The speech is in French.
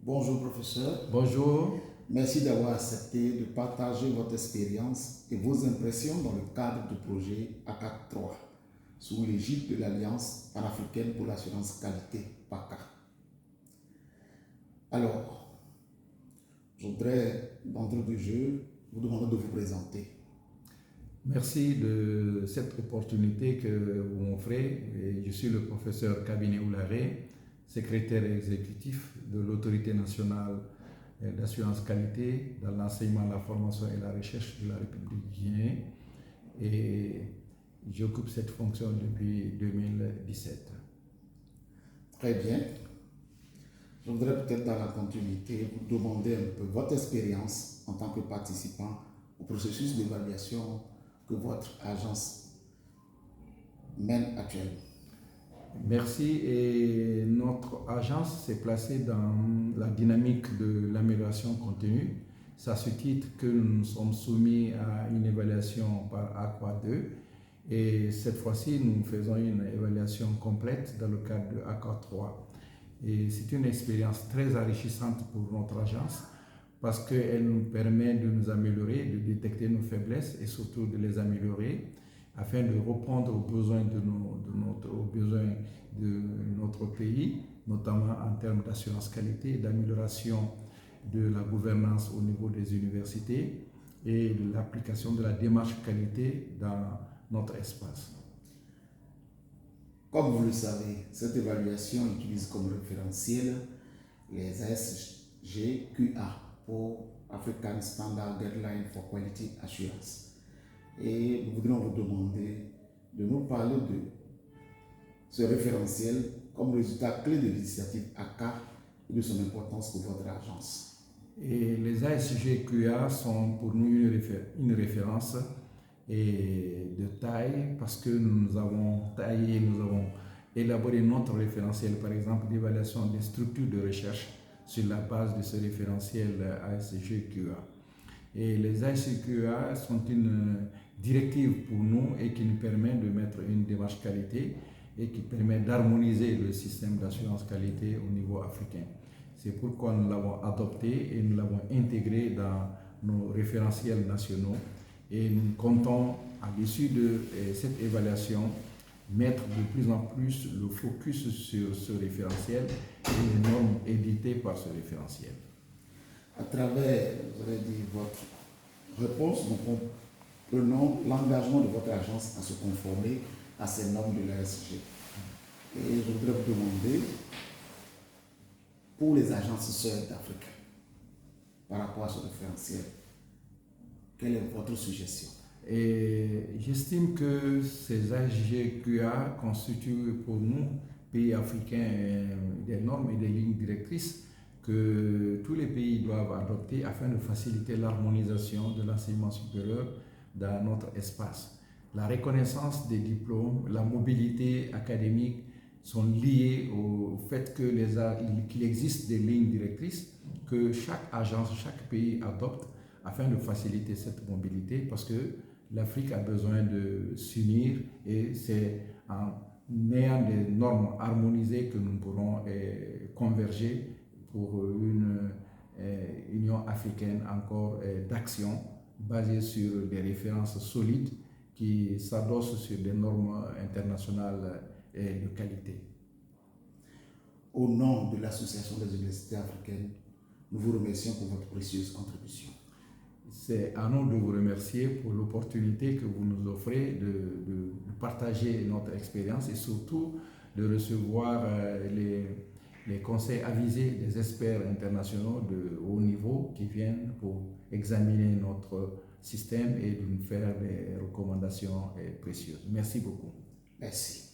Bonjour professeur, Bonjour, merci d'avoir accepté de partager votre expérience et vos impressions dans le cadre du projet ACAC 3 sous l'égide de l'Alliance panafricaine pour l'assurance qualité PACA. Alors, je voudrais d'entrée de jeu vous demander de vous présenter. merci de cette opportunité que vous m'offrez. Je suis le professeur Kabiné Oularé, secrétaire exécutif de l'Autorité nationale d'assurance qualité dans l'enseignement, la formation et la recherche de la République du Guinée. Et j'occupe cette fonction depuis 2017. Très bien. Je voudrais peut-être dans la continuité vous demander un peu votre expérience en tant que participant au processus d'évaluation que votre agence mène actuellement. Merci. Et notre agence s'est placée dans la dynamique de l'amélioration continue. C'est à ce titre que nous sommes soumis à une évaluation par AQUA 2. Et cette fois-ci, nous faisons une évaluation complète dans le cadre de AQUA 3. Et c'est une expérience très enrichissante pour notre agence parce qu'elle nous permet de nous améliorer, de détecter nos faiblesses et surtout de les améliorer afin de répondre aux besoins de notre pays, notamment en termes d'assurance qualité, d'amélioration de la gouvernance au niveau des universités et de l'application de la démarche qualité dans notre espace. Comme vous le savez, cette évaluation utilise comme référentiel les ASGQA pour African Standard Guideline for Quality Assurance. Et nous voudrions vous demander de nous parler de ce référentiel comme résultat clé de l'initiative ACA et de son importance pour votre agence. Et les ASGQA sont pour nous une référence et de taille parce que nous avons taillé, nous avons élaboré notre référentiel, par exemple, d'évaluation des structures de recherche sur la base de ce référentiel ASGQA. Et les ASGQA sont une directive pour nous et qui nous permet de mettre une démarche qualité et qui permet d'harmoniser le système d'assurance qualité au niveau africain. C'est pourquoi nous l'avons adopté et nous l'avons intégré dans nos référentiels nationaux. Et nous comptons, à l'issue de cette évaluation, mettre de plus en plus le focus sur ce référentiel et les normes éditées par ce référentiel. À travers, vous avez dit, votre réponse, nous comprenons l'engagement de votre agence à se conformer à ces normes de l'ASG. Et je voudrais vous demander, pour les agences sœurs d'Afrique, par rapport à ce référentiel, quelle est votre suggestion? Et j'estime que ces ASGQA constituent pour nous, pays africains, des normes et des lignes directrices que tous les pays doivent adopter afin de faciliter l'harmonisation de l'enseignement supérieur dans notre espace. La reconnaissance des diplômes, la mobilité académique sont liées au fait qu'il existe des lignes directrices que chaque agence, chaque pays adopte afin de faciliter cette mobilité parce que l'Afrique a besoin de s'unir et c'est en ayant des normes harmonisées que nous pourrons converger pour une Union africaine encore d'action basée sur des références solides qui s'adossent sur des normes internationales de qualité. Au nom de l'Association des universités africaines, nous vous remercions pour votre précieuse contribution. C'est à nous de vous remercier pour l'opportunité que vous nous offrez de partager notre expérience et surtout de recevoir les conseils avisés des experts internationaux de haut niveau qui viennent pour examiner notre système et de nous faire des recommandations précieuses. Merci beaucoup. Merci.